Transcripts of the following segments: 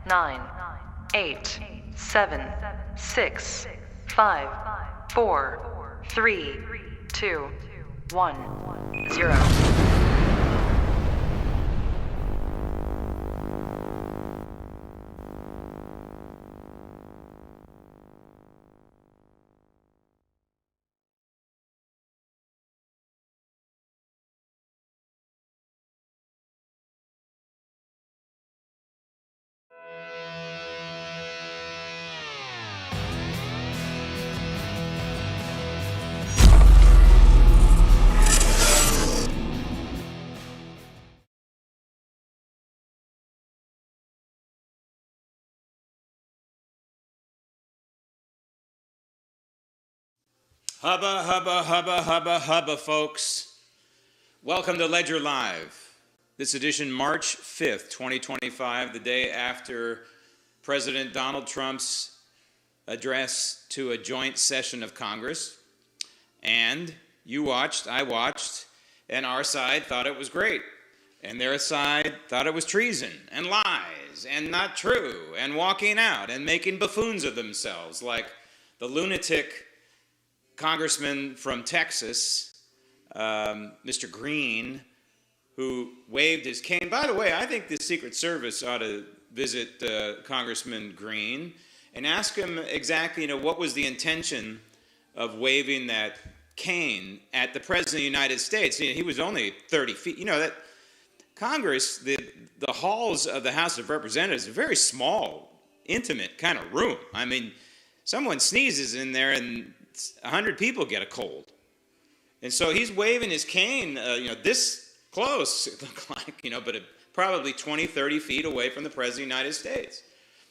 9, 8, 7, 6, 5, 4, 3, 2, 1, 0. Hubba, hubba, hubba, hubba, hubba, folks. Welcome to Ledger Live. This edition, March 5th, 2025, the day after President Donald Trump's address to a joint session of Congress. And you watched, I watched, and our side thought it was great. And their side thought it was treason and lies and not true and walking out and making buffoons of themselves like the lunatic Congressman from Texas, Mr. Green, who waved his cane. By the way, I think the Secret Service ought to visit Congressman Green and ask him exactly, what was the intention of waving that cane at the President of the United States. He was only 30 feet. That Congress, the halls of the House of Representatives, are a very small, intimate kind of room. I mean, someone sneezes in there and 100 people get a cold. And so he's waving his cane, this close, it looked like, but probably 20, 30 feet away from the President of the United States.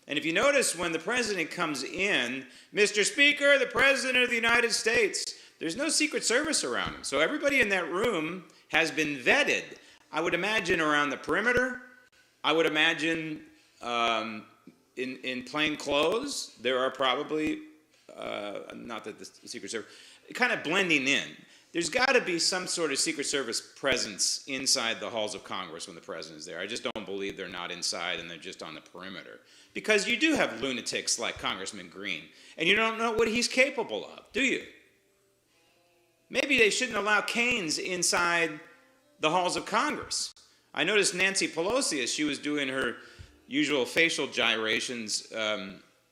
And if you notice, when the President comes in, Mr. Speaker, the President of the United States, there's no Secret Service around him. So everybody in that room has been vetted. I would imagine around the perimeter. I would imagine in plain clothes, there are probably not that the Secret Service, kind of blending in. There's got to be some sort of Secret Service presence inside the halls of Congress when the president is there. I just don't believe they're not inside and they're just on the perimeter. Because you do have lunatics like Congressman Green, and you don't know what he's capable of, do you? Maybe they shouldn't allow canes inside the halls of Congress. I noticed Nancy Pelosi, as she was doing her usual facial gyrations,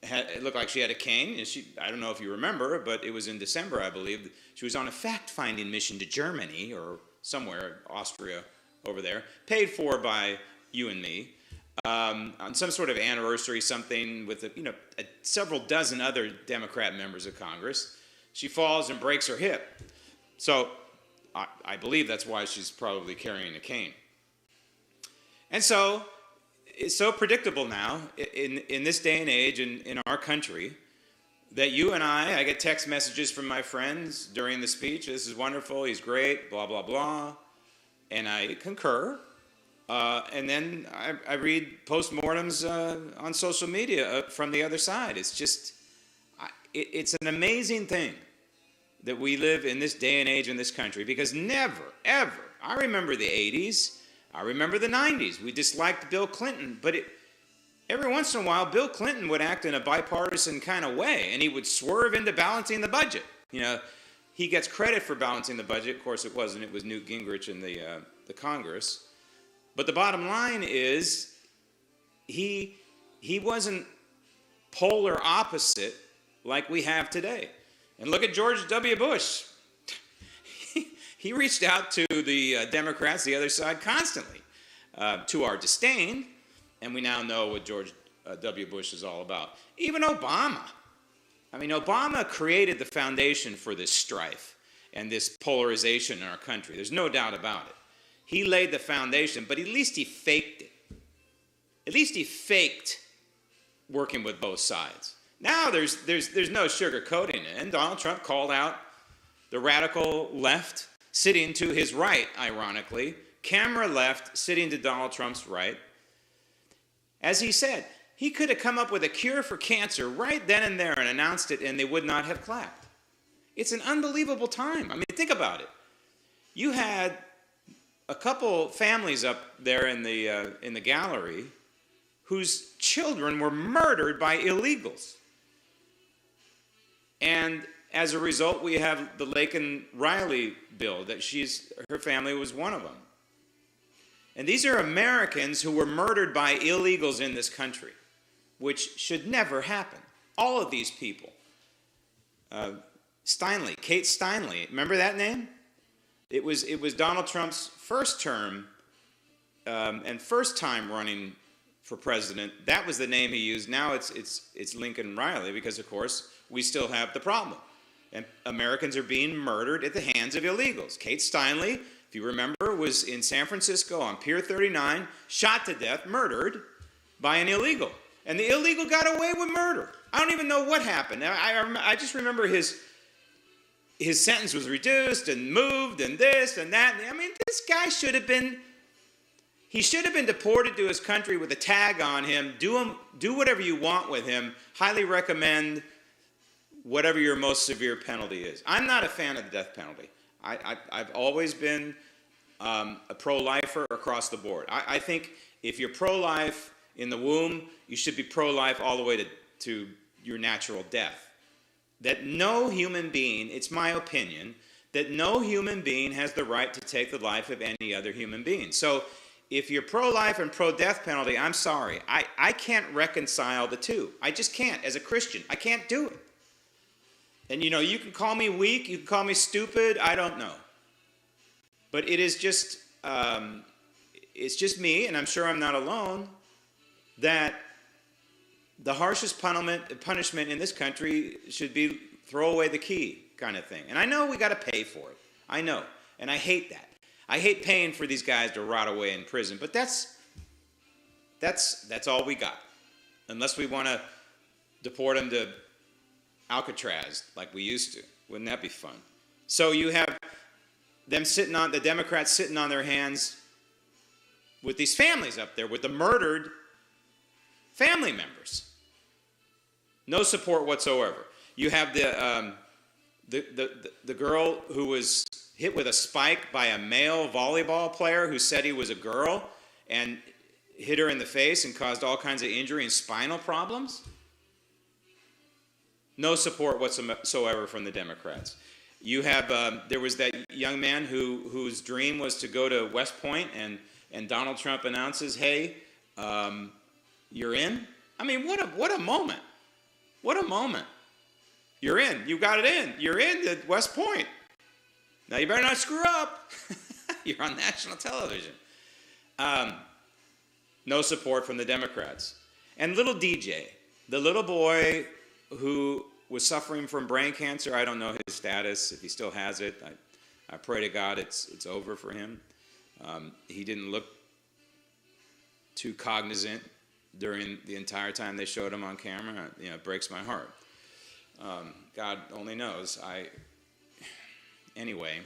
it looked like she had a cane. And I don't know if you remember, but it was in December, I believe. She was on a fact-finding mission to Germany or somewhere, Austria, over there, paid for by you and me, on some sort of anniversary, something with several dozen other Democrat members of Congress. She falls and breaks her hip. So I believe that's why she's probably carrying a cane. And so it's so predictable now in this day and age in our country that you and I get text messages from my friends during the speech. This is wonderful. He's great, blah, blah, blah. And I concur. And then I read postmortems on social media from the other side. It's just, it's an amazing thing that we live in this day and age in this country, because never, ever, I remember the 80s. I remember the 90s. We disliked Bill Clinton, but every once in a while, Bill Clinton would act in a bipartisan kind of way, and he would swerve into balancing the budget. He gets credit for balancing the budget. Of course, it wasn't. It was Newt Gingrich in the Congress. But the bottom line is, he wasn't polar opposite like we have today. And look at George W. Bush. He reached out to the Democrats, the other side, constantly, to our disdain, and we now know what George W. Bush is all about. Even Obama. I mean, Obama created the foundation for this strife and this polarization in our country. There's no doubt about it. He laid the foundation, but at least he faked it. At least he faked working with both sides. Now there's no sugarcoating it. And Donald Trump called out the radical left sitting to his right, ironically, camera left sitting to Donald Trump's right. As he said, he could have come up with a cure for cancer right then and there and announced it, and they would not have clapped. It's an unbelievable time. I mean, think about it. You had a couple families up there in the gallery whose children were murdered by illegals. And as a result, we have the Laken Riley bill that her family was one of them. And these are Americans who were murdered by illegals in this country, which should never happen. All of these people. Kate Steinle, remember that name? It was Donald Trump's first term and first time running for president. That was the name he used. Now it's Lincoln Riley, because of course we still have the problem. And Americans are being murdered at the hands of illegals. Kate Steinle, if you remember, was in San Francisco on Pier 39, shot to death, murdered by an illegal. And the illegal got away with murder. I don't even know what happened. I just remember his sentence was reduced and moved and this and that. I mean, this guy should have been deported to his country with a tag on him. Do whatever you want with him. Highly recommend whatever your most severe penalty is. I'm not a fan of the death penalty. I've always been a pro-lifer across the board. I think if you're pro-life in the womb, you should be pro-life all the way to your natural death. That no human being, it's my opinion, that no human being has the right to take the life of any other human being. So if you're pro-life and pro-death penalty, I'm sorry. I can't reconcile the two. I just can't. As a Christian, I can't do it. And you know, you can call me weak, you can call me stupid, I don't know. But it is just, it's just me, and I'm sure I'm not alone, that the harshest punishment in this country should be throw away the key kind of thing. And I know we got to pay for it. I know. And I hate that. I hate paying for these guys to rot away in prison. But that's all we got. Unless we want to deport them to Alcatraz like we used to. Wouldn't that be fun? So you have them the Democrats sitting on their hands with these families up there, with the murdered family members. No support whatsoever. You have the girl who was hit with a spike by a male volleyball player who said he was a girl and hit her in the face and caused all kinds of injury and spinal problems. No support whatsoever from the Democrats. You have, there was that young man whose dream was to go to West Point, and Donald Trump announces, hey, you're in? I mean, what a moment. What a moment. You're in. You got it in. You're in to West Point. Now you better not screw up. You're on national television. No support from the Democrats. And little DJ, the little boy who was suffering from brain cancer, I don't know his status, if he still has it. I pray to God it's over for him. He didn't look too cognizant during the entire time they showed him on camera. You know, it breaks my heart. God only knows. Anyway,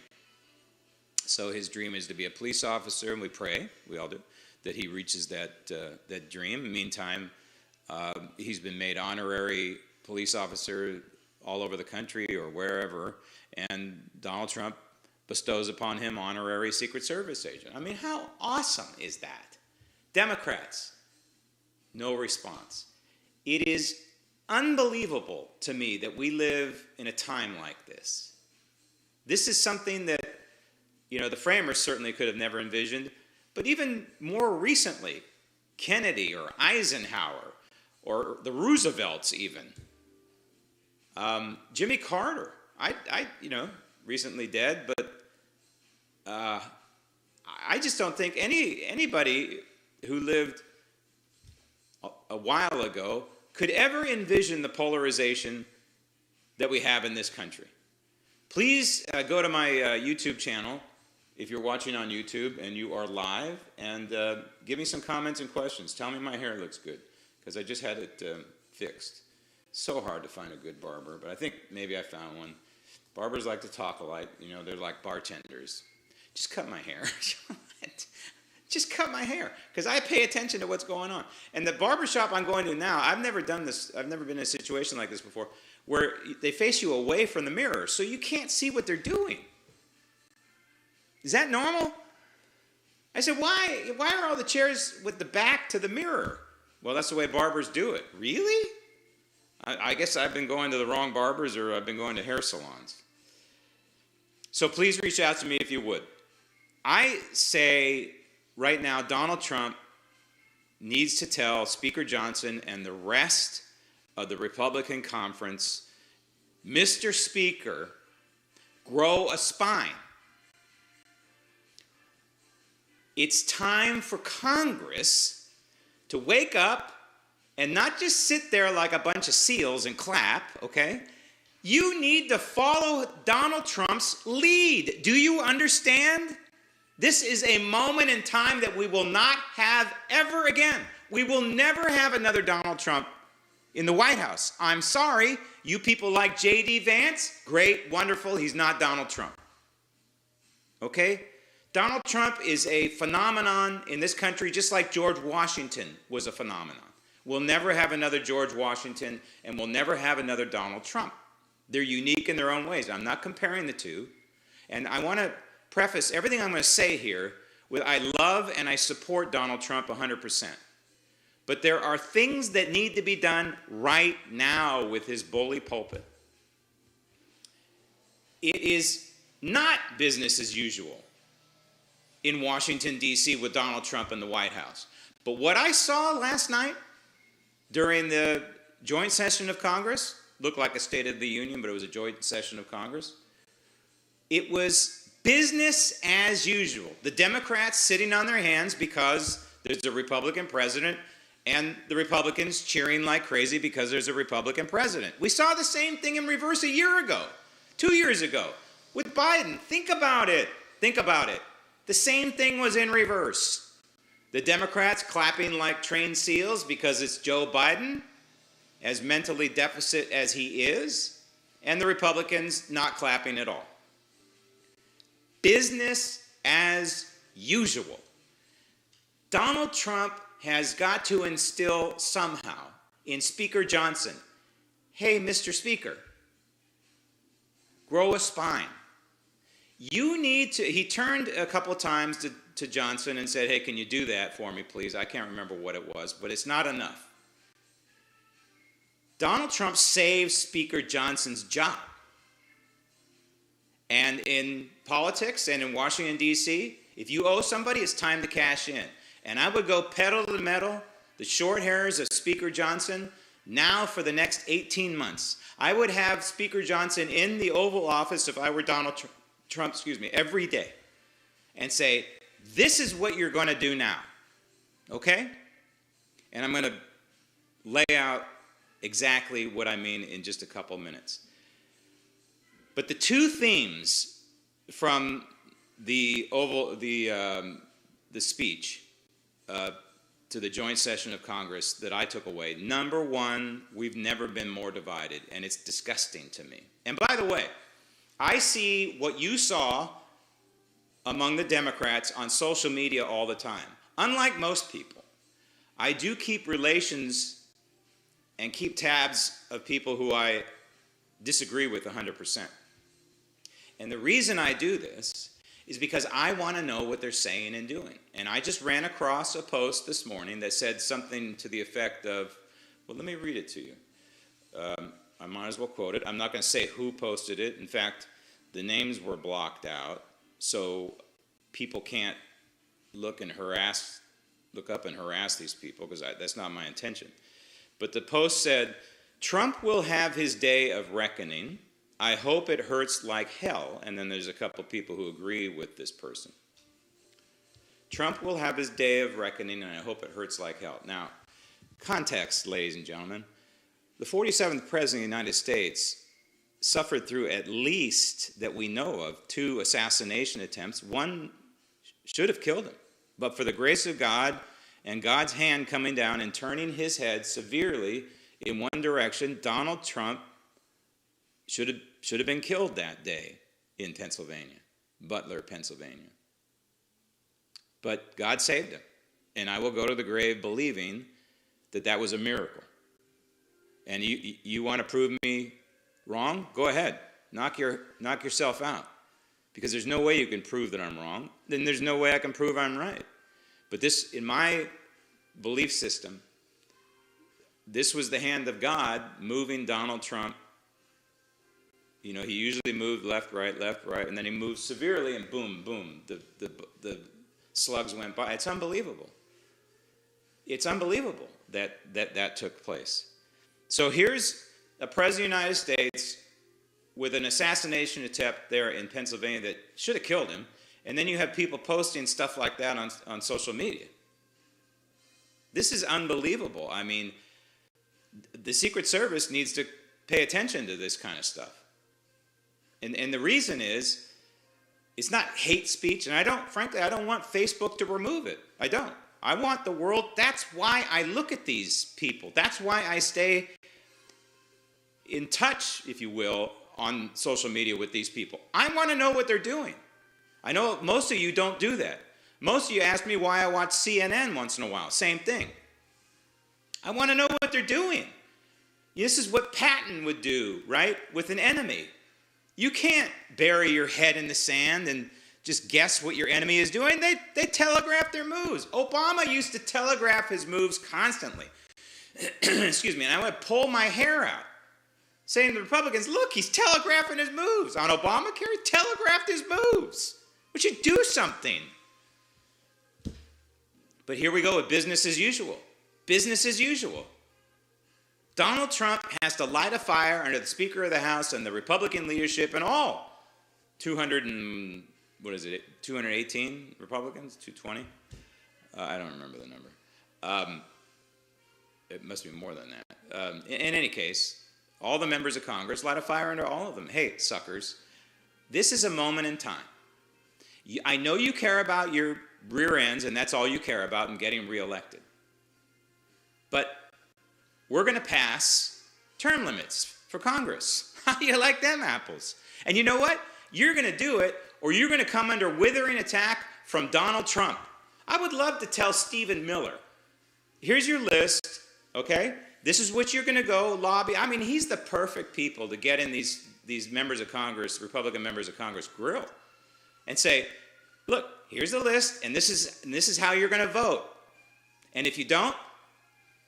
so his dream is to be a police officer, and we pray, we all do, that he reaches that dream. Meantime, he's been made honorary police officer all over the country or wherever, and Donald Trump bestows upon him honorary Secret Service agent. I mean, how awesome is that? Democrats, no response. It is unbelievable to me that we live in a time like this. This is something that, you know, the framers certainly could have never envisioned, but even more recently, Kennedy or Eisenhower or the Roosevelts even. Jimmy Carter, you know, recently dead, but I just don't think anybody who lived a while ago could ever envision the polarization that we have in this country. Please go to my YouTube channel if you're watching on YouTube and you are live, and give me some comments and questions. Tell me my hair looks good, because I just had it fixed. So hard to find a good barber, but I think maybe I found one. Barbers like to talk alike. You know, they're like bartenders. Just cut my hair. Just cut my hair, because I pay attention to what's going on. And the barbershop I'm going to now, I've never done this. I've never been in a situation like this before, where they face you away from the mirror, so you can't see what they're doing. Is that normal? I said, why are all the chairs with the back to the mirror? Well, that's the way barbers do it. Really? I guess I've been going to the wrong barbers, or I've been going to hair salons. So please reach out to me if you would. I say right now, Donald Trump needs to tell Speaker Johnson and the rest of the Republican conference, Mr. Speaker, grow a spine. It's time for Congress to wake up and not just sit there like a bunch of seals and clap, okay? You need to follow Donald Trump's lead. Do you understand? This is a moment in time that we will not have ever again. We will never have another Donald Trump in the White House. I'm sorry, you people like J.D. Vance, great, wonderful, he's not Donald Trump. Okay? Donald Trump is a phenomenon in this country just like George Washington was a phenomenon. We'll never have another George Washington, and we'll never have another Donald Trump. They're unique in their own ways. I'm not comparing the two. And I want to preface everything I'm going to say here with I love and I support Donald Trump 100%. But there are things that need to be done right now with his bully pulpit. It is not business as usual in Washington, D.C. with Donald Trump in the White House. But what I saw last night during the joint session of Congress, looked like a State of the Union, but it was a joint session of Congress. It was business as usual. The Democrats sitting on their hands because there's a Republican president, and the Republicans cheering like crazy because there's a Republican president. We saw the same thing in reverse a year ago, 2 years ago, with Biden. Think about it. Think about it. The same thing was in reverse. The Democrats clapping like trained seals because it's Joe Biden, as mentally deficit as he is, and the Republicans not clapping at all. Business as usual. Donald Trump has got to instill somehow in Speaker Johnson, hey, Mr. Speaker, grow a spine. You need to, he turned a couple of times to Johnson and said, hey, can you do that for me, please? I can't remember what it was, but it's not enough. Donald Trump saved Speaker Johnson's job. And in politics and in Washington, D.C., if you owe somebody, it's time to cash in. And I would go pedal to the metal, the short hairs of Speaker Johnson, now for the next 18 months. I would have Speaker Johnson in the Oval Office, if I were Donald Trump, every day, and say, this is what you're going to do now, okay? And I'm going to lay out exactly what I mean in just a couple minutes. But the two themes from the speech to the joint session of Congress that I took away, number one, we've never been more divided, and it's disgusting to me. And by the way, I see what you saw among the Democrats on social media all the time. Unlike most people, I do keep relations and keep tabs of people who I disagree with 100%. And the reason I do this is because I want to know what they're saying and doing. And I just ran across a post this morning that said something to the effect of, well, let me read it to you. I might as well quote it. I'm not going to say who posted it. In fact, the names were blocked out, so people can't look up and harass these people, because that's not my intention. But the post said, Trump will have his day of reckoning. I hope it hurts like hell. And then there's a couple people who agree with this person. Trump will have his day of reckoning, and I hope it hurts like hell. Now, context, ladies and gentlemen. The 47th President of the United States suffered through, at least that we know of, 2 assassination attempts. One should have killed him. But for the grace of God and God's hand coming down and turning his head severely in one direction, Donald Trump should have been killed that day in Pennsylvania, Butler, Pennsylvania. But God saved him. And I will go to the grave believing that that was a miracle. And you want to prove me wrong? Go ahead. Knock yourself out. Because there's no way you can prove that I'm wrong. Then there's no way I can prove I'm right. But this, in my belief system, this was the hand of God moving Donald Trump. You know, he usually moved left, right, and then he moved severely, and boom, boom, the slugs went by. It's unbelievable. It's unbelievable that took place. So here's a president of the United States with an assassination attempt there in Pennsylvania that should have killed him, and then you have people posting stuff like that on social media. This is unbelievable. I mean, the Secret Service needs to pay attention to this kind of stuff. And the reason is, it's not hate speech, and frankly, I don't want Facebook to remove it. I don't. I want the world, that's why I look at these people. That's why I stay in touch, if you will, on social media with these people. I want to know what they're doing. I know most of you don't do that. Most of you ask me why I watch CNN once in a while. Same thing. I want to know what they're doing. This is what Patton would do, right, with an enemy. You can't bury your head in the sand and just guess what your enemy is doing. They telegraph their moves. Obama used to telegraph his moves constantly. Excuse me, and I would pull my hair out, saying to the Republicans, look, he's telegraphing his moves. On Obamacare, he telegraphed his moves. We should do something. But here we go with business as usual. Business as usual. Donald Trump has to light a fire under the Speaker of the House and the Republican leadership and all 218 Republicans? 220? I don't remember the number. It must be more than that. In any case, all the members of Congress light a fire under all of them. Hey, suckers, this is a moment in time. I know you care about your rear ends, and that's all you care about in getting reelected. But we're going to pass term limits for Congress. How do you like them apples? And you know what? You're going to do it, or you're going to come under withering attack from Donald Trump. I would love to tell Stephen Miller, here's your list, okay? This is what you're going to go lobby. I mean, he's the perfect people to get in these members of Congress, Republican members of Congress grill, and say, look, here's the list, and this is how you're going to vote. And if you don't,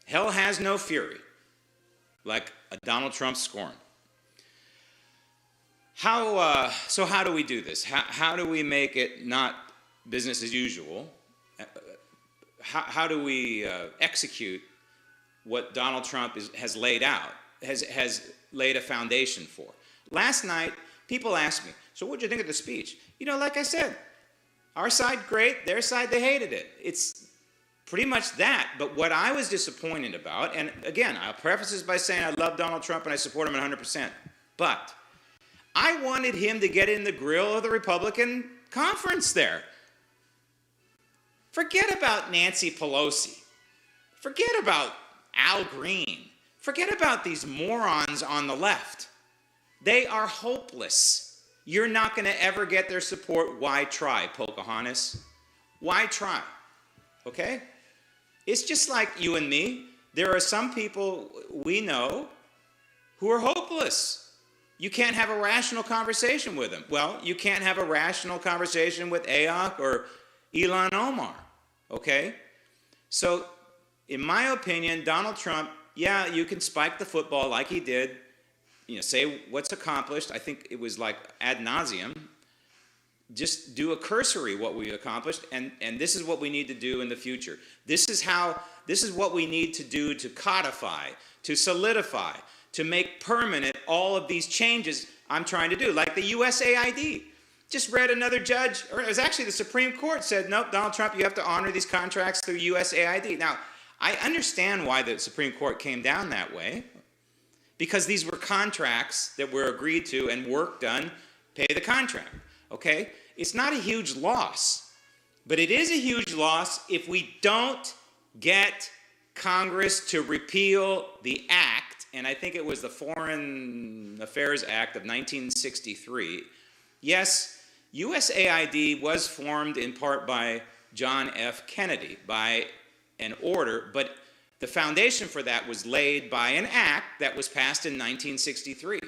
hell has no fury, like a Donald Trump scorn. So how do we do this? How do we make it not business as usual? How do we execute what Donald Trump has laid out, has laid a foundation for? Last night, people asked me, so what did you think of the speech? You know, like I said, our side, great, their side, they hated it. It's pretty much that. But what I was disappointed about, and again, I'll preface this by saying I love Donald Trump and I support him 100%, but I wanted him to get in the grill of the Republican conference there. Forget about Nancy Pelosi. Forget about Al Green. Forget about these morons on the left. They are hopeless. You're not going to ever get their support. Why try, Pocahontas? Why try? Okay? It's just like you and me. There are some people we know who are hopeless. You can't have a rational conversation with them. Well, you can't have a rational conversation with Ayok or Ilhan Omar. Okay? So, in my opinion, Donald Trump, yeah, you can spike the football like he did. You know, say what's accomplished. I think it was like ad nauseum. Just do a cursory what we accomplished, and this is what we need to do in the future. This is what we need to do to codify, to solidify, to make permanent all of these changes I'm trying to do, like the USAID. Just read another judge, or it was actually the Supreme Court said, nope, Donald Trump, you have to honor these contracts through USAID. Now, I understand why the Supreme Court came down that way, because these were contracts that were agreed to and work done, pay the contract, okay? It's not a huge loss, but it is a huge loss if we don't get Congress to repeal the act, and I think it was the Foreign Affairs Act of 1963. Yes, USAID was formed in part by John F. Kennedy, by an order, but the foundation for that was laid by an act that was passed in 1963.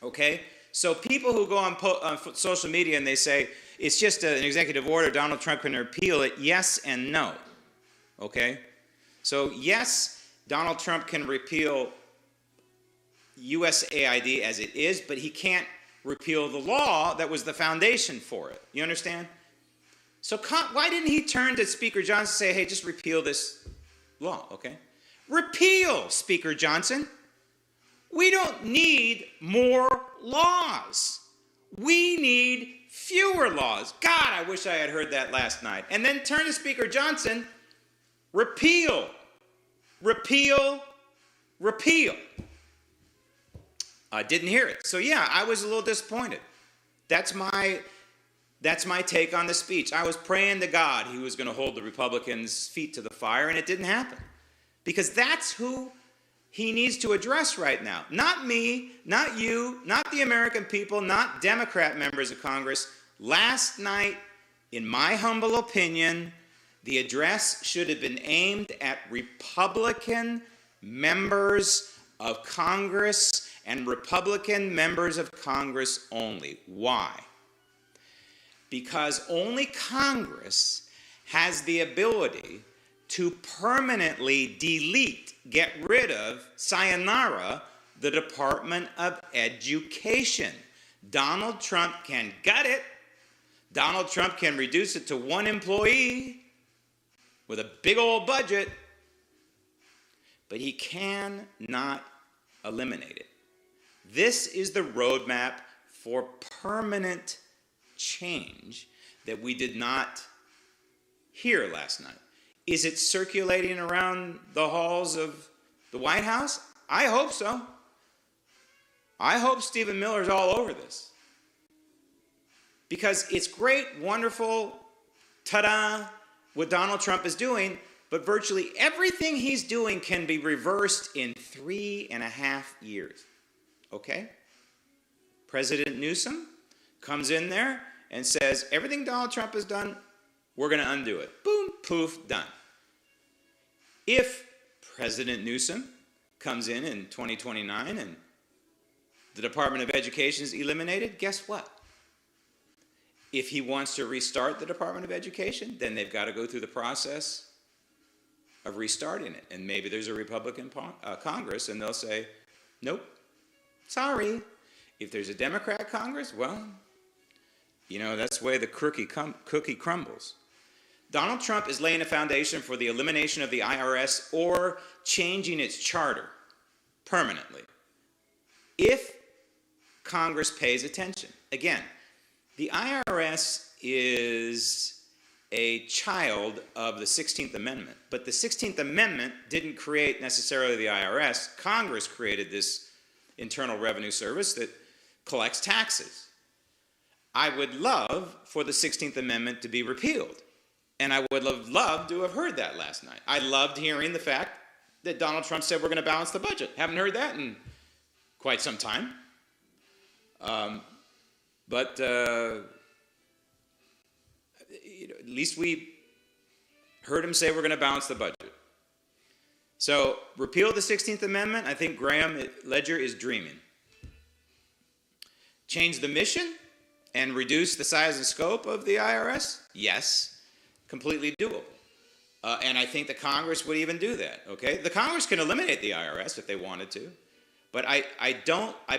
Okay? So people who go on social media and they say, it's just an executive order, Donald Trump can repeal it, yes and no. Okay? So yes, Donald Trump can repeal USAID as it is, but he can't repeal the law that was the foundation for it. You understand? So why didn't he turn to Speaker Johnson and say, hey, just repeal this law, okay? Repeal, Speaker Johnson. We don't need more laws. We need fewer laws. God, I wish I had heard that last night. And then turn to Speaker Johnson, repeal, repeal, repeal. I didn't hear it. So yeah, I was a little disappointed. That's my take on the speech. I was praying to God he was going to hold the Republicans' feet to the fire, and it didn't happen. Because that's who he needs to address right now. Not me, not you, not the American people, not Democrat members of Congress. Last night, in my humble opinion, the address should have been aimed at Republican members of Congress and Republican members of Congress only. Why? Because only Congress has the ability to permanently delete, get rid of, sayonara, the Department of Education. Donald Trump can gut it. Donald Trump can reduce it to one employee with a big old budget, but he cannot eliminate it. This is the roadmap for permanent change that we did not hear last night. Is it circulating around the halls of the White House? I hope so. I hope Stephen Miller's all over this. Because it's great, wonderful, ta-da, what Donald Trump is doing, but virtually everything he's doing can be reversed in 3.5 years. Okay? President Newsom comes in there and says, everything Donald Trump has done, we're going to undo it. Boom, poof, done. If President Newsom comes in 2029 and the Department of Education is eliminated, guess what? If he wants to restart the Department of Education, then they've got to go through the process of restarting it. And maybe there's a Republican Congress and they'll say, nope, sorry. If there's a Democrat Congress, well, you know, that's the way the cookie crumbles. Donald Trump is laying a foundation for the elimination of the IRS or changing its charter permanently, if Congress pays attention. Again, the IRS is a child of the 16th Amendment, but the 16th Amendment didn't create necessarily the IRS. Congress created this Internal Revenue Service that collects taxes. I would love for the 16th Amendment to be repealed. And I would have loved to have heard that last night. I loved hearing the fact that Donald Trump said we're going to balance the budget. Haven't heard that in quite some time. But at least we heard him say we're going to balance the budget. So repeal the 16th Amendment. I think LEDGER is dreaming. Change the mission and reduce the size and scope of the IRS? Yes. Completely doable. And I think the Congress would even do that, okay? The Congress can eliminate the IRS if they wanted to, but I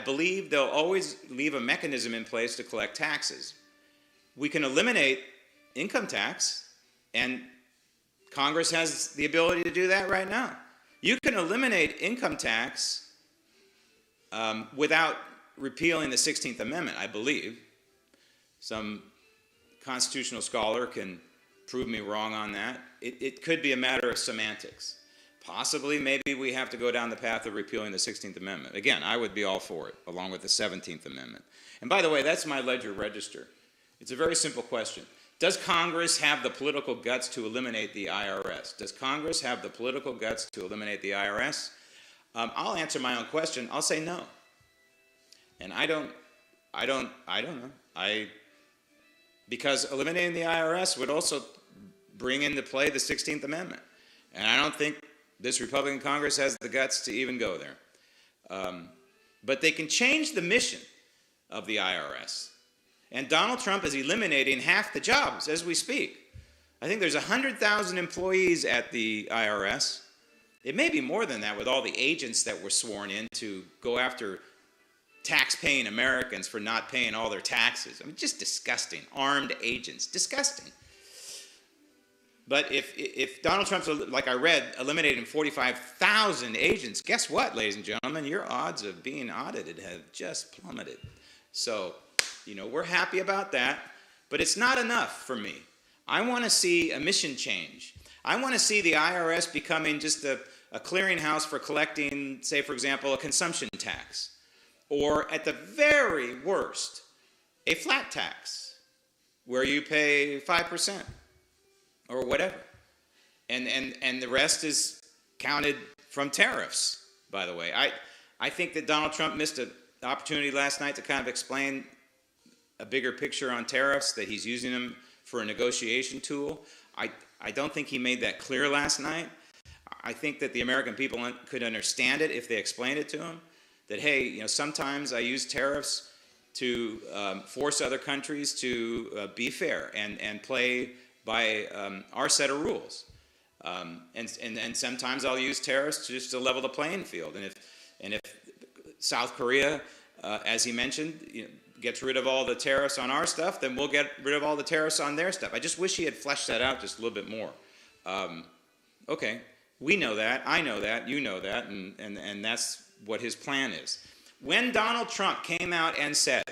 believe they'll always leave a mechanism in place to collect taxes. We can eliminate income tax, and Congress has the ability to do that right now. You can eliminate income tax without repealing the 16th Amendment, I believe. Some constitutional scholar can prove me wrong on that. It could be a matter of semantics. Possibly, maybe we have to go down the path of repealing the 16th Amendment. Again, I would be all for it, along with the 17th Amendment. And by the way, that's my LEDGER register. It's a very simple question. Does Congress have the political guts to eliminate the IRS? Does Congress have the political guts to eliminate the IRS? I'll answer my own question. I'll say no. And I don't know. Because eliminating the IRS would also bring into play the 16th Amendment. And I don't think this Republican Congress has the guts to even go there. But they can change the mission of the IRS. And Donald Trump is eliminating half the jobs as we speak. I think there's 100,000 employees at the IRS. It may be more than that with all the agents that were sworn in to go after tax-paying Americans for not paying all their taxes. I mean, just disgusting. Armed agents. Disgusting. But if Donald Trump's, like I read, eliminating 45,000 agents, guess what, ladies and gentlemen? Your odds of being audited have just plummeted. So, we're happy about that, but it's not enough for me. I want to see a mission change. I want to see the IRS becoming just a clearinghouse for collecting, say, for example, a consumption tax. Or at the very worst, a flat tax where you pay 5% or whatever. And the rest is counted from tariffs, by the way. I think that Donald Trump missed an opportunity last night to kind of explain a bigger picture on tariffs, that he's using them for a negotiation tool. I don't think he made that clear last night. I think that the American people could understand it if they explained it to him. That, hey, sometimes I use tariffs to force other countries to be fair and play by our set of rules. And sometimes I'll use tariffs just to level the playing field. And if South Korea, as he mentioned, gets rid of all the tariffs on our stuff, then we'll get rid of all the tariffs on their stuff. I just wish he had fleshed that out just a little bit more. Okay, we know that, I know that, you know that, and that's what his plan is. When Donald Trump came out and said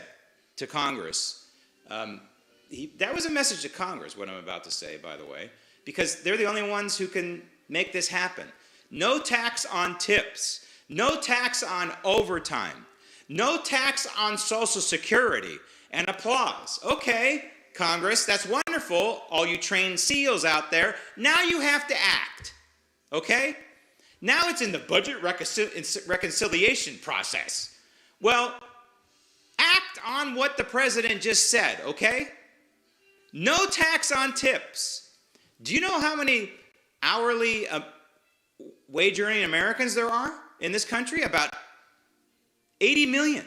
to Congress, that was a message to Congress, what I'm about to say, by the way, because they're the only ones who can make this happen. No tax on tips, no tax on overtime, no tax on Social Security, and applause. Okay, Congress, that's wonderful, all you trained SEALs out there. Now you have to act, okay? Now it's in the budget reconciliation process. Well, act on what the president just said, okay? No tax on tips. Do you know how many hourly wage-earning Americans there are in this country? About 80 million.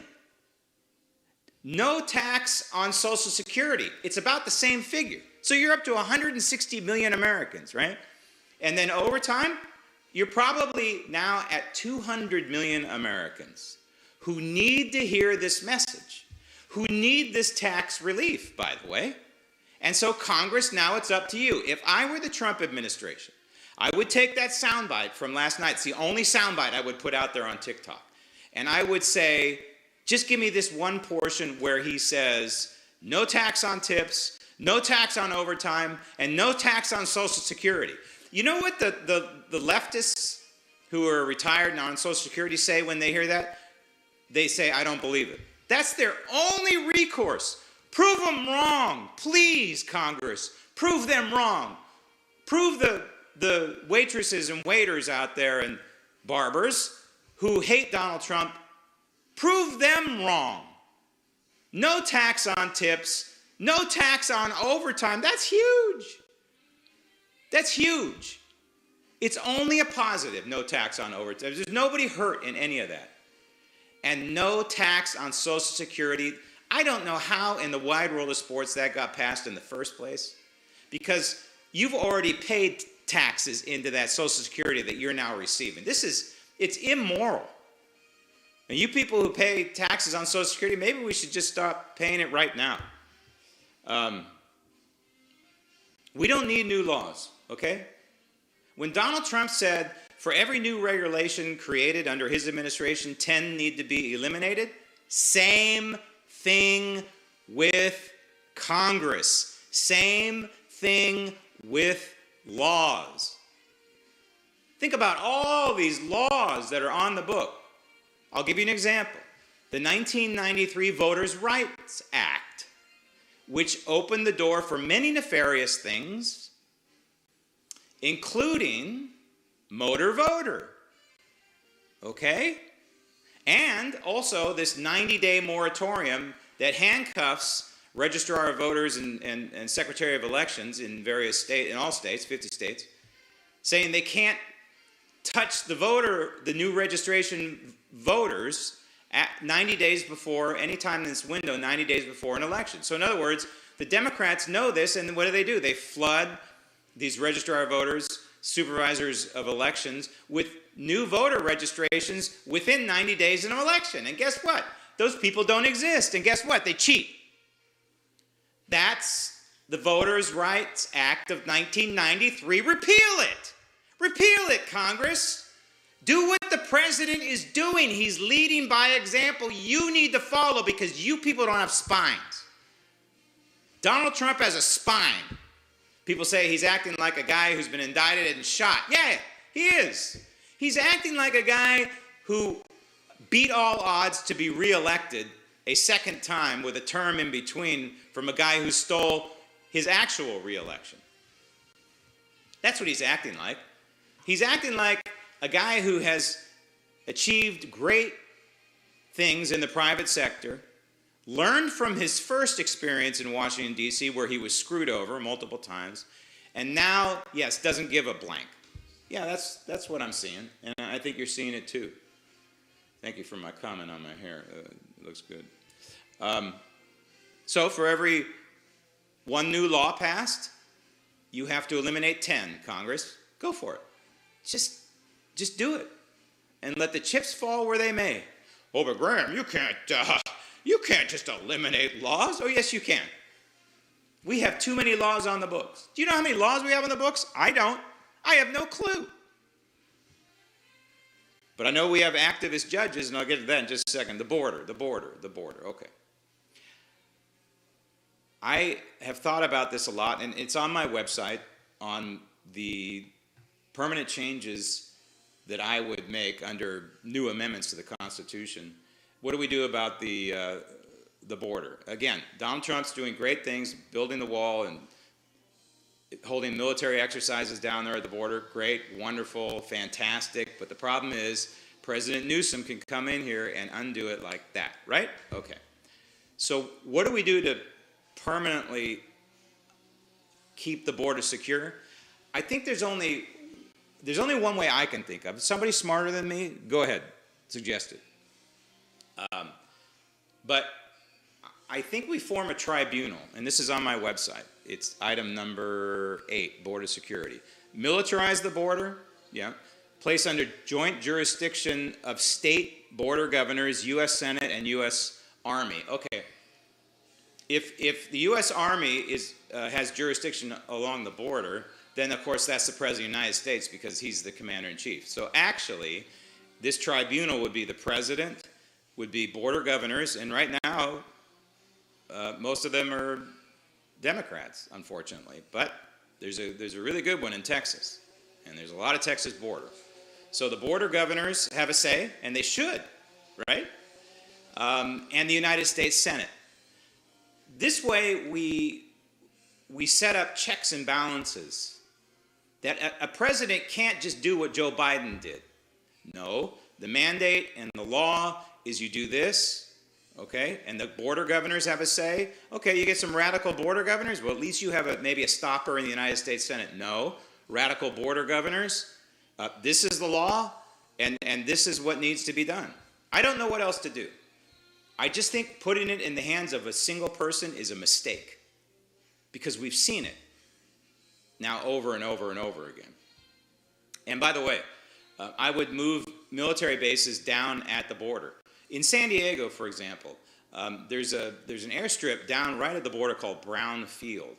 No tax on Social Security. It's about the same figure. So you're up to 160 million Americans, right? And then overtime, you're probably now at 200 million Americans who need to hear this message, who need this tax relief, by the way. And so Congress, now it's up to you. If I were the Trump administration, I would take that soundbite from last night. It's the only soundbite I would put out there on TikTok. And I would say, just give me this one portion where he says, no tax on tips, no tax on overtime, and no tax on Social Security. You know what the leftists who are retired and on Social Security say when they hear that? They say, I don't believe it. That's their only recourse. Prove them wrong. Please, Congress. Prove them wrong. Prove the waitresses and waiters out there and barbers who hate Donald Trump, prove them wrong. No tax on tips. No tax on overtime. That's huge. That's huge. It's only a positive, no tax on overtime. There's nobody hurt in any of that. And no tax on Social Security. I don't know how in the wide world of sports that got passed in the first place, because you've already paid taxes into that Social Security that you're now receiving. It's immoral. And you people who pay taxes on Social Security, maybe we should just stop paying it right now. We don't need new laws, okay? When Donald Trump said, for every new regulation created under his administration, 10 need to be eliminated, same thing with Congress. Same thing with laws. Think about all these laws that are on the book. I'll give you an example. The 1993 Voters' Rights Act, which opened the door for many nefarious things, including motor voter. Okay? And also this 90-day moratorium that handcuffs Registrar of Voters and Secretary of Elections in various states, in all states, 50 states, saying they can't touch the new registration voters at 90 days before, anytime in this window, 90 days before an election. So in other words, the Democrats know this, and what do? They flood these Registrar of Voters supervisors of elections with new voter registrations within 90 days of an election. And guess what? Those people don't exist. And guess what? They cheat. That's the Voters' Rights Act of 1993. Repeal it. Repeal it, Congress. Do what the president is doing. He's leading by example. You need to follow because you people don't have spines. Donald Trump has a spine. People say he's acting like a guy who's been indicted and shot. Yeah, he is. He's acting like a guy who beat all odds to be reelected a second time with a term in between from a guy who stole his actual reelection. That's what he's acting like. He's acting like a guy who has achieved great things in the private sector, learned from his first experience in Washington, D.C., where he was screwed over multiple times, and now, yes, doesn't give a blank. Yeah, that's what I'm seeing, and I think you're seeing it too. Thank you for my comment on my hair. It looks good. So for every one new law passed, you have to eliminate 10, Congress. Go for it. Just do it. And let the chips fall where they may. Oh, but Graham, you can't just eliminate laws. Oh, yes, you can. We have too many laws on the books. Do you know how many laws we have on the books? I don't. I have no clue. But I know we have activist judges, and I'll get to that in just a second. The border. Okay. I have thought about this a lot, and it's on my website on the permanent changes that I would make under new amendments to the Constitution. What do we do about the border? Again, Donald Trump's doing great things, building the wall and holding military exercises down there at the border. Great, wonderful, fantastic. But the problem is President Newsom can come in here and undo it like that, right? Okay. So what do we do to permanently keep the border secure? I think there's only one way I can think of. If somebody smarter than me, go ahead, suggest it. But I think we form a tribunal, and this is on my website. It's item number 8, border security. Militarize the border, yeah. Place under joint jurisdiction of state border governors, U.S. Senate, and U.S. Army. Okay. If the U.S. Army has jurisdiction along the border, then of course that's the President of the United States because he's the Commander-in-Chief. So actually, this tribunal would be the President, would be border governors, and right now, most of them are Democrats, unfortunately. But there's a really good one in Texas, and there's a lot of Texas border. So the border governors have a say, and they should, right? And the United States Senate. This way, we set up checks and balances that a president can't just do what Joe Biden did. No, the mandate and the law is you do this, okay? And the border governors have a say. Okay, you get some radical border governors. Well, at least you have maybe a stopper in the United States Senate. No, radical border governors. This is the law, and this is what needs to be done. I don't know what else to do. I just think putting it in the hands of a single person is a mistake because we've seen it now over and over and over again. And by the way, I would move military bases down at the border. In San Diego, for example, there's an airstrip down right at the border called Brown Field.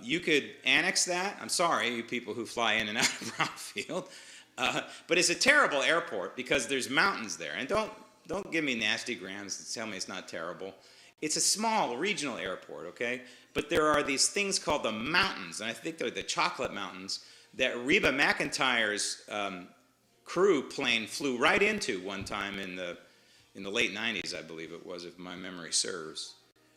You could annex that. I'm sorry, you people who fly in and out of Brown Field. But it's a terrible airport because there's mountains there. And don't give me nasty grams and tell me it's not terrible. It's a small regional airport, okay? But there are these things called the mountains, and I think they're the Chocolate Mountains, that Reba McEntire's crew plane flew right into one time in the late 90s, I believe it was, if my memory serves.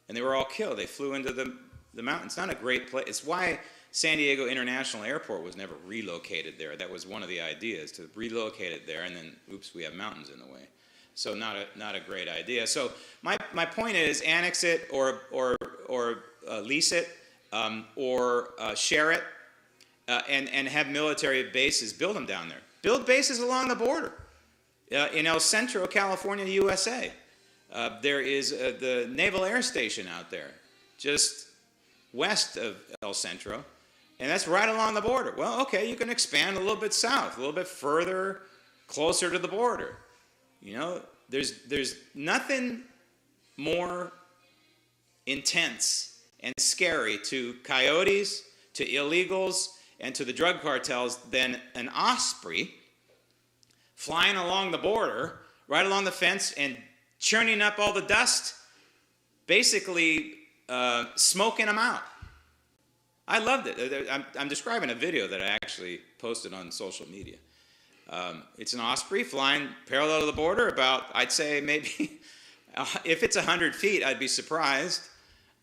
And they were all killed. They flew into the mountains. It's not a great place. It's why San Diego International Airport was never relocated there. That was one of the ideas, to relocate it there, and then, oops, we have mountains in the way. So not a great idea. So my point is annex it or lease it or share it and have military bases, build them down there. Build bases along the border. In El Centro, California, USA, there is the Naval Air Station out there, just west of El Centro. And that's right along the border. Well, okay, you can expand a little bit south, a little bit further, closer to the border. You know, there's nothing more intense and scary to coyotes, to illegals, and to the drug cartels than an osprey flying along the border, right along the fence, and churning up all the dust, basically smoking them out. I loved it. I'm describing a video that I actually posted on social media. It's an osprey flying parallel to the border about, I'd say maybe, if it's 100 feet, I'd be surprised.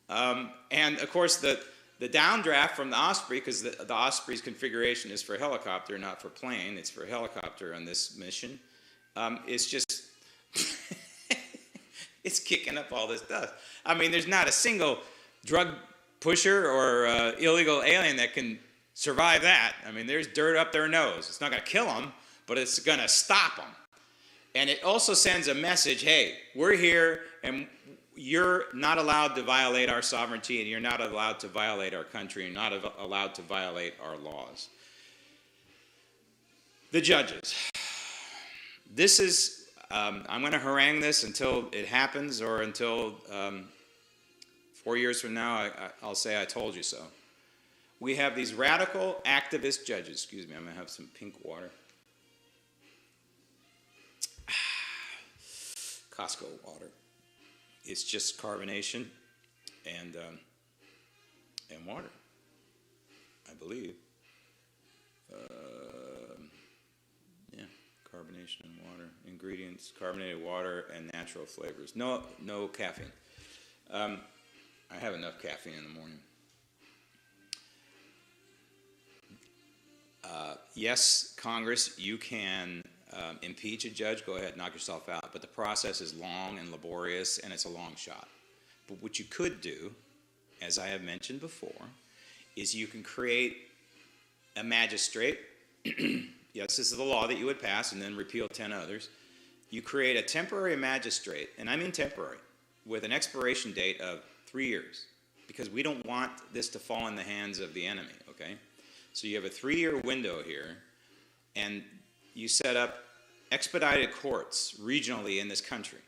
And of course, the downdraft from the osprey, because the osprey's configuration is for helicopter, not for plane. It's for helicopter on this mission. It's just, it's kicking up all this dust. I mean, there's not a single drug pusher or illegal alien that can survive that. I mean, there's dirt up their nose. It's not going to kill them, but it's going to stop them. And it also sends a message, hey, we're here, and you're not allowed to violate our sovereignty, and you're not allowed to violate our country, and not allowed to violate our laws. The judges. This is, I'm going to harangue this until it happens, or until 4 years from now, I'll say I told you so. We have these radical activist judges. Excuse me, I'm going to have some pink water. Costco water. It's just carbonation and water, I believe. Yeah, carbonation and water. Ingredients: carbonated water and natural flavors. No caffeine. I have enough caffeine in the morning. Yes, Congress, you can impeach a judge. Go ahead, knock yourself out. But the process is long and laborious, and it's a long shot. But what you could do, as I have mentioned before, is you can create a magistrate. Yes, this is the law that you would pass, and then repeal 10 others. You create a temporary magistrate, and I mean temporary, with an expiration date of 3 years, because we don't want this to fall in the hands of the enemy, okay? So you have a 3-year window here, and you set up expedited courts regionally in this country.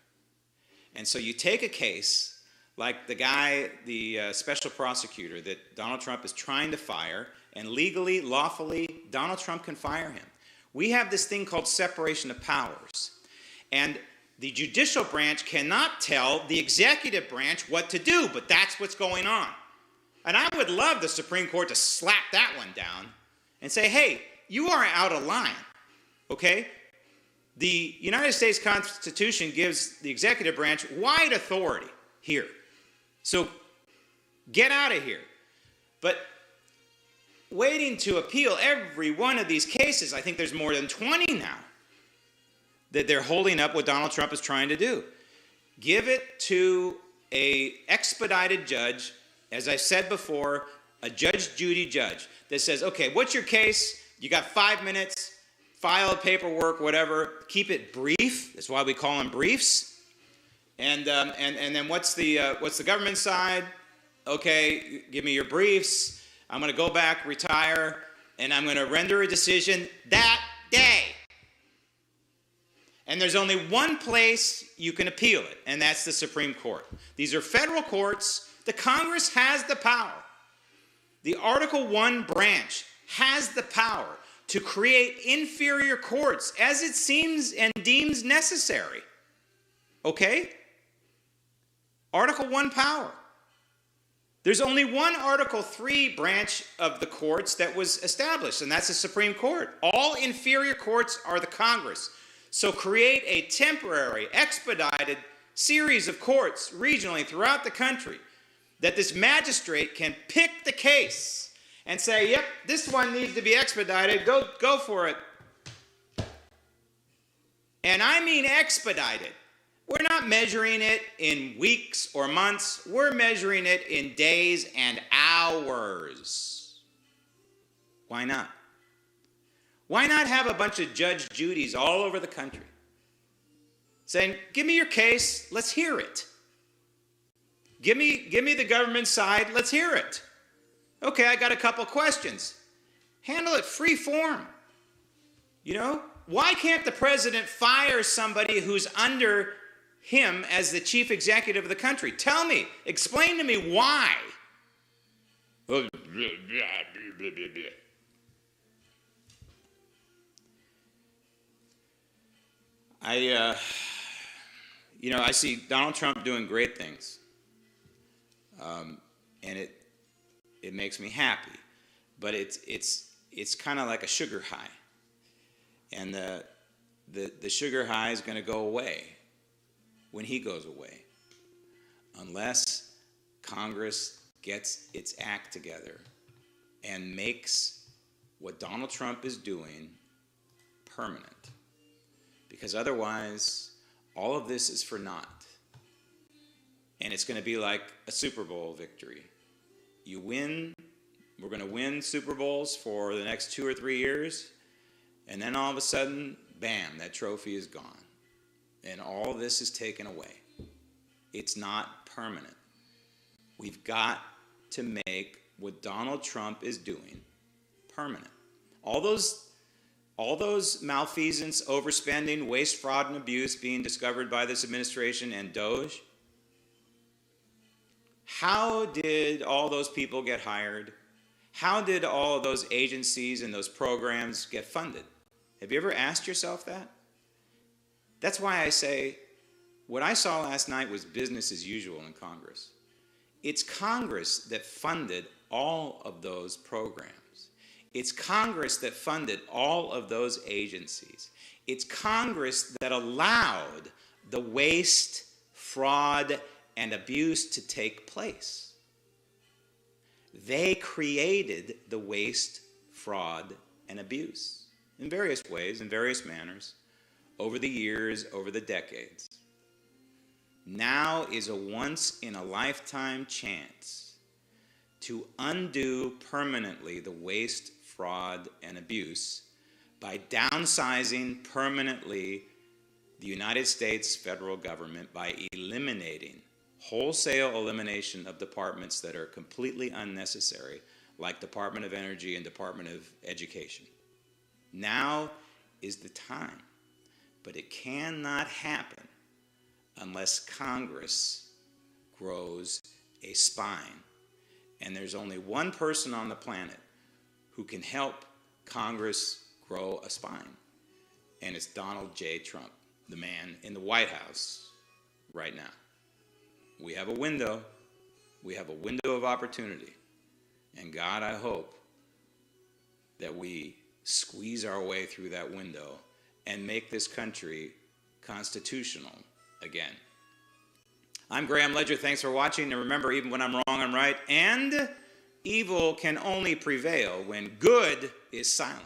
And so you take a case like the guy, the special prosecutor that Donald Trump is trying to fire, and legally, lawfully, Donald Trump can fire him. We have this thing called separation of powers. And the judicial branch cannot tell the executive branch what to do, but that's what's going on. And I would love the Supreme Court to slap that one down and say, hey, you are out of line, okay? The United States Constitution gives the executive branch wide authority here. So get out of here. But waiting to appeal every one of these cases, I think there's more than 20 now, that they're holding up what Donald Trump is trying to do. Give it to an expedited judge, as I said before, a Judge Judy judge that says, okay, what's your case? You got 5 minutes, file paperwork, whatever. Keep it brief. That's why we call them briefs. And then what's the government side? Okay, give me your briefs. I'm going to go back, retire, and I'm going to render a decision that day. And there's only one place you can appeal it, and that's the Supreme Court. These are federal courts. The Congress has the power. The Article 1 branch has the power to create inferior courts as it seems and deems necessary. Okay? Article 1 power. There's only one Article 3 branch of the courts that was established, and that's the Supreme Court. All inferior courts are the Congress. So create a temporary, expedited series of courts regionally throughout the country that this magistrate can pick the case and say, yep, this one needs to be expedited, go for it. And I mean expedited. We're not measuring it in weeks or months. We're measuring it in days and hours. Why not? Why not have a bunch of Judge Judys all over the country saying, give me your case, let's hear it. Give me the government side, let's hear it. Okay, I got a couple questions. Handle it free form. You know, why can't the president fire somebody who's under him as the chief executive of the country? Tell me, explain to me why. I see Donald Trump doing great things, and it makes me happy, but it's kind of like a sugar high, and the sugar high is going to go away when he goes away, unless Congress gets its act together and makes what Donald Trump is doing permanent. Because otherwise, all of this is for naught. And it's going to be like a Super Bowl victory. You win, we're going to win Super Bowls for the next 2 or 3 years, and then all of a sudden, bam, that trophy is gone. And all of this is taken away. It's not permanent. We've got to make what Donald Trump is doing permanent. All those malfeasance, overspending, waste, fraud, and abuse being discovered by this administration and DOGE, how did all those people get hired? How did all of those agencies and those programs get funded? Have you ever asked yourself that? That's why I say what I saw last night was business as usual in Congress. It's Congress that funded all of those programs. It's Congress that funded all of those agencies. It's Congress that allowed the waste, fraud, and abuse to take place. They created the waste, fraud, and abuse in various ways, in various manners, over the years, over the decades. Now is a once-in-a-lifetime chance to undo permanently the waste, fraud, and abuse by downsizing permanently the United States federal government, by eliminating, wholesale elimination of departments that are completely unnecessary, like Department of Energy and Department of Education. Now is the time, but it cannot happen unless Congress grows a spine. And there's only one person on the planet who can help Congress grow a spine, and it's Donald J. Trump, the man in the White House right now. We have a window. We have a window of opportunity. And God, I hope that we squeeze our way through that window and make this country constitutional again. I'm Graham Ledger. Thanks for watching. And remember, even when I'm wrong, I'm right. And evil can only prevail when good is silent.